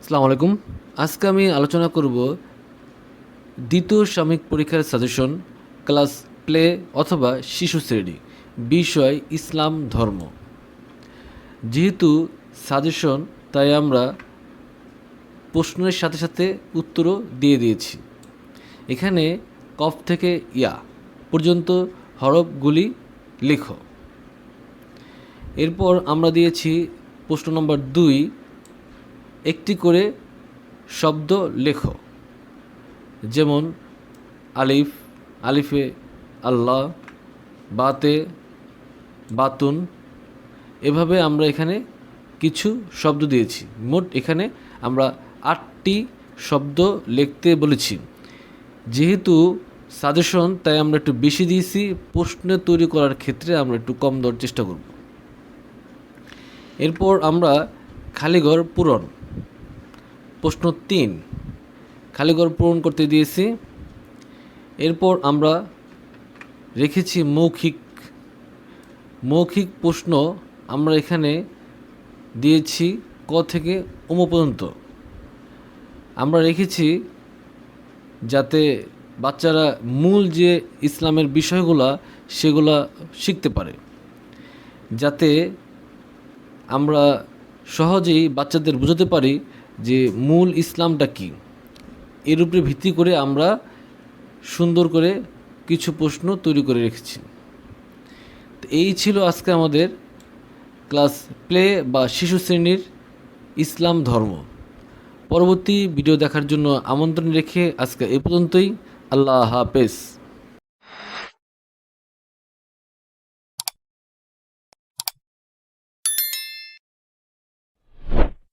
আসসালামু আলাইকুম। আজকে আমি আলোচনা করব দ্বিতীয় সাময়িক পরীক্ষার সাজেশন, ক্লাস প্লে অথবা শিশু শ্রেণী, বিষয় ইসলাম ধর্ম। যেহেতু সাজেশন, তাই আমরা প্রশ্নের সাথে সাথে উত্তরও দিয়ে দিয়েছি। এখানে কফ থেকে ইয়া পর্যন্ত হরফগুলি লেখো। এরপর আমরা দিয়েছি প্রশ্ন নম্বর 2, একটি করে শব্দ লেখো, যেমন আলিফ, আলিফে আল্লাহ, বাতে বাতুন। এভাবে আমরা এখানে কিছু শব্দ দিয়েছি। মোট এখানে আমরা 8টি শব্দ লিখতে বলেছি। যেহেতু সাজেশন, তাই আমরা একটু বেশি দিয়েছি। প্রশ্ন তৈরি করার ক্ষেত্রে আমরা একটু কম দেওয়ার চেষ্টা করব। এরপর আমরা খালিঘর পূরণ, প্রশ্ন 3 খালিঘর পূরণ করতে দিয়েছি। এরপর আমরা রেখেছি মৌখিক প্রশ্ন। আমরা এখানে দিয়েছি ক থেকে ওম পর্যন্ত। আমরা রেখেছি যাতে বাচ্চারা মূল যে ইসলামের বিষয়গুলা সেগুলা শিখতে পারে, যাতে আমরা সহজেই বাচ্চাদের বোঝাতে পারি যে মূল ইসলামটা কী। এর উপরে ভিত্তি করে আমরা সুন্দর করে কিছু প্রশ্ন তৈরি করে রেখেছি। তো এই ছিল আজকে আমাদের ক্লাস প্লে বা শিশু শ্রেণীর ইসলাম ধর্ম। পরবর্তী ভিডিও দেখার জন্য আমন্ত্রণ রেখে আজকে এ পর্যন্তই। আল্লাহ হাফেজ।